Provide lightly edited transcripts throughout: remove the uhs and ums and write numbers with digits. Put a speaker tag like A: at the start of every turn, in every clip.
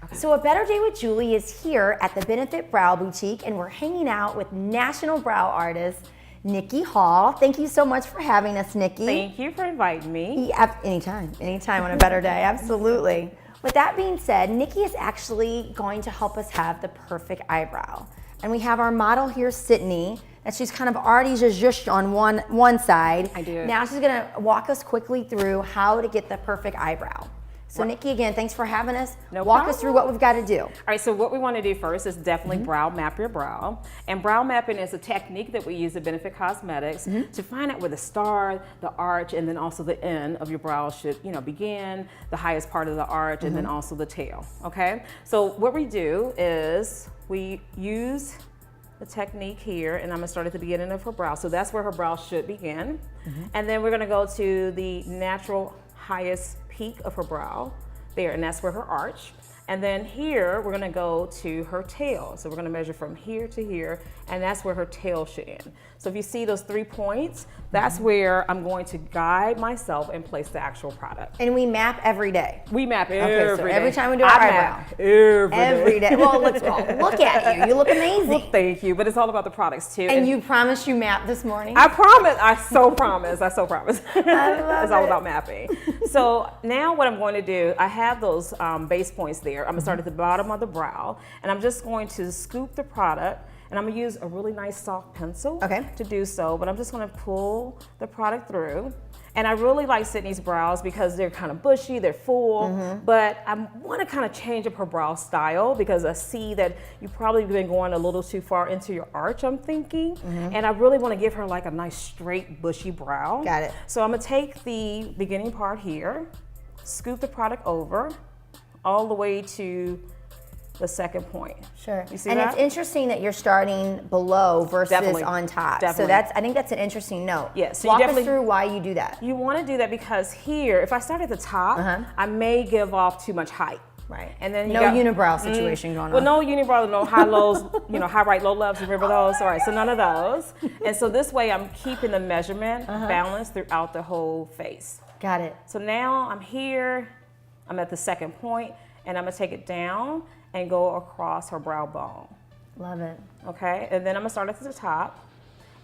A: Okay.
B: So A Better Day with Julie is here at the Benefit Brow Boutique, and we're hanging out with national brow artist Nikki Hall. Thank you so much for having us, Nikki.
A: Thank you for inviting me.
B: Anytime on a better day, absolutely. With that being said, Nikki is actually going to help us have the perfect eyebrow. And we have our model here, Sydney, that she's kind of already zhuzhed on one side.
A: I do.
B: Now she's gonna walk us quickly through how to get the perfect eyebrow. So Nikki, again, thanks for having us. Walk us through what we've got to do.
A: All right, so what we want to do first is definitely brow map your brow. And brow mapping is a technique that we use at Benefit Cosmetics to find out where the star, the arch, and then also the end of your brow should, begin, the highest part of the arch, and then also the tail, okay? So what we do is we use the technique here, and I'm gonna start at the beginning of her brow. So that's where her brow should begin. And then we're gonna go to the natural highest peak of her brow there, and that's where her arch. And then here we're gonna go to her tail. So we're gonna measure from here to here, and that's where her tail should end. So if you see those 3 points, that's where I'm going to guide myself and place the actual product.
B: And we map every day.
A: We map
B: Okay,
A: every
B: so
A: day.
B: every time we do our eyebrow.
A: Every day.
B: Well, look at you. You look amazing.
A: Well, thank you, but it's all about the products too.
B: And you promised you mapped this morning?
A: I promise. I so promise. I so promise.
B: I love
A: It's all
B: it.
A: about mapping. So now what I'm going to do, I have those base points there. I'm going to start at the bottom of the brow, and I'm just going to scoop the product, and I'm going to use a really nice soft pencil to do so, but I'm just going to pull the product through. And I really like Sydney's brows because they're kind of bushy, they're full, but I want to kind of change up her brow style because I see that you've probably been going a little too far into your arch, I'm thinking. And I really want to give her like a nice straight bushy brow.
B: Got it.
A: So I'm going to take the beginning part here, scoop the product over all the way to the second point.
B: Sure.
A: You see
B: and
A: that?
B: It's interesting that you're starting below versus on top.
A: Definitely.
B: So I think that's an interesting note.
A: Yeah, so you
B: Walk us
A: definitely-
B: through why you do that.
A: You want to do that because here, if I start at the top, I may give off too much height.
B: Right.
A: And then
B: no unibrow situation going on.
A: Well, no unibrow, no high lows, high right, low lefts, remember those? All right, so none of those. And so this way I'm keeping the measurement balanced throughout the whole face.
B: Got it.
A: So now I'm here, I'm at the second point, and I'm gonna take it down and go across her brow bone.
B: Love it.
A: Okay, and then I'm gonna start at the top.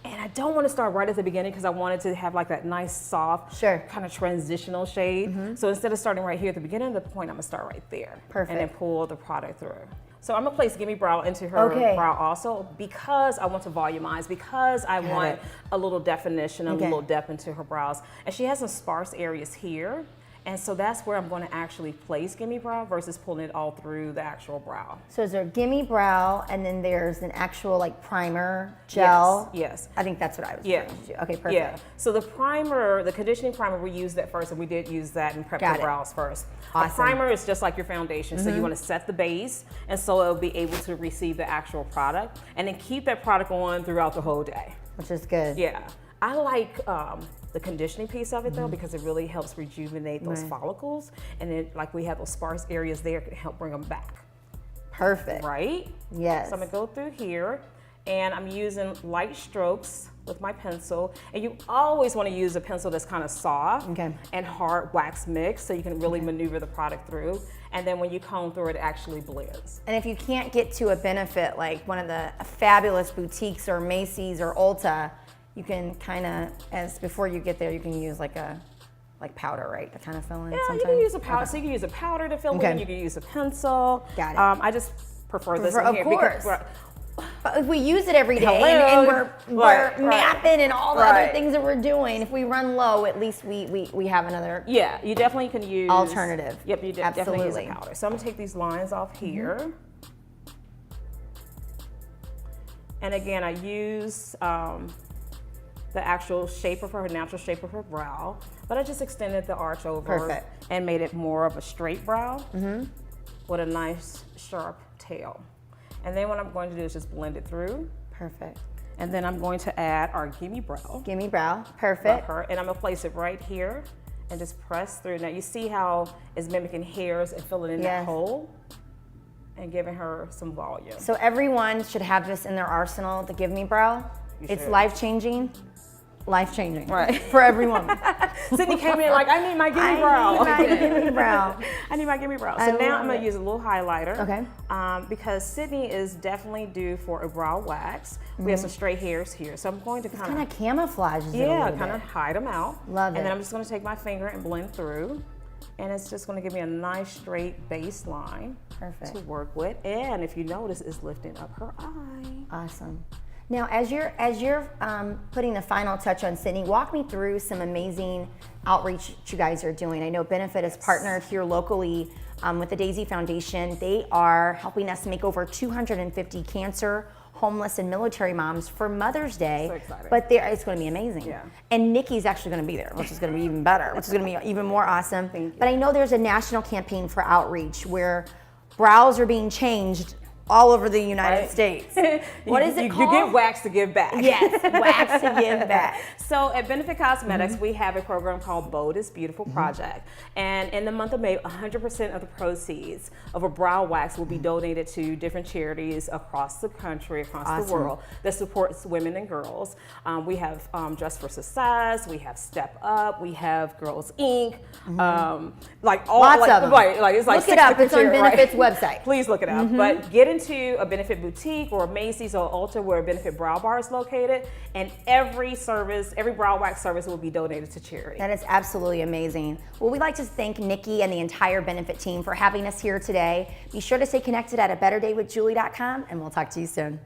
A: And I don't want to start right at the beginning because I wanted to have like that nice, soft, kind of transitional shade. So instead of starting right here at the beginning of the point, I'm gonna start right there.
B: Perfect.
A: And then pull the product through. So I'm gonna place Gimme Brow into her brow also because I want to volumize, because I want a little definition, a little depth into her brows. And she has some sparse areas here. And so that's where I'm going to actually place Gimme Brow versus pulling it all through the actual brow.
B: So is there Gimme Brow, and then there's an actual like primer gel?
A: Yes.
B: I think that's what I was referring to. Okay, perfect.
A: Yeah. So the primer, the conditioning primer, we used that first, and we did use that and prep the brows first.
B: Awesome.
A: A primer is just like your foundation. So you want to set the base, and so it'll be able to receive the actual product, and then keep that product on throughout the whole day.
B: Which is good.
A: Yeah. I like the conditioning piece of it though, because it really helps rejuvenate those follicles, and then like we have those sparse areas there, can help bring them back.
B: Perfect.
A: Right?
B: Yes.
A: So I'm gonna go through here, and I'm using light strokes with my pencil, and you always want to use a pencil that's kind of soft and hard wax mix, so you can really maneuver the product through. And then when you comb through it, actually blends.
B: And if you can't get to a Benefit, like one of the fabulous boutiques or Macys or Ulta, you can kind of, before you get there, you can use like powder, right, to kind of fill in.
A: Yeah,
B: sometimes.
A: you can use a powder. So you can use a powder to fill in. You can use a pencil.
B: Got it.
A: I just prefer this in here.
B: Of course.
A: Because,
B: but if we use it every day and we're mapping and all the other things that we're doing, if we run low, at least we have another
A: yeah, you definitely can use
B: alternative.
A: Yep, you definitely use a powder. So I'm gonna take these lines off here. And again, I use the actual shape of her natural shape of her brow, but I just extended the arch over and made it more of a straight brow with a nice sharp tail. And then what I'm going to do is just blend it through.
B: Perfect.
A: And then I'm going to add our Gimme Brow.
B: Gimme Brow, perfect.
A: And I'm gonna place it right here and just press through. Now you see how it's mimicking hairs and filling in that hole and giving her some volume.
B: So everyone should have this in their arsenal, the Gimme Brow. It's life-changing. life-changing.
A: Right.
B: For every woman.
A: Sydney came in like, I need my gimme brow.
B: I need my gimme brow.
A: I need my gimme brow.
B: I
A: So now
B: love
A: I'm gonna
B: it.
A: use a little highlighter.
B: Okay.
A: Because Sydney is definitely due for a brow wax. We have some straight hairs here. So I'm going to
B: Kind of camouflages it a
A: yeah,
B: little
A: kind
B: bit.
A: of hide them out.
B: Love it.
A: And then I'm just gonna take my finger and blend through. And it's just gonna give me a nice straight baseline
B: Perfect.
A: to work with. And if you notice, it's lifting up her eye.
B: Awesome. Now, as you're putting the final touch on Sydney, walk me through some amazing outreach that you guys are doing. I know Benefit is partnered here locally with the Daisy Foundation. They are helping us make over 250 cancer, homeless, and military moms for Mother's Day.
A: So exciting.
B: But it's going to be amazing.
A: Yeah.
B: And Nikki's actually going to be there, which is going to be even better, which is going to be even more awesome.
A: Thank you.
B: But I know there's a national campaign for outreach where brows are being changed all over the United
A: Right.
B: States. What is it
A: You
B: called?
A: get wax to give back.
B: Yes, wax to give back.
A: So at Benefit Cosmetics, we have a program called Bold is Beautiful Project. And in the month of May, 100% of the proceeds of a brow wax will be donated to different charities across the country, across the
B: Awesome.
A: world that supports women and girls. We have Dress for Success, we have Step Up, we have Girls Inc. Like all
B: Lots
A: like,
B: of them.
A: Right, like it's like
B: Look it
A: 6
B: up.
A: different
B: It's on
A: charities, right?
B: Benefit's website.
A: Please look it up. But get into a Benefit boutique or a Macys or Ulta where Benefit Brow Bar is located, and every brow wax service will be donated to charity.
B: That is absolutely amazing. Well, we'd like to thank Nikki and the entire Benefit team for having us here today. Be sure to stay connected at abetterdaywithjulie.com, and we'll talk to you soon.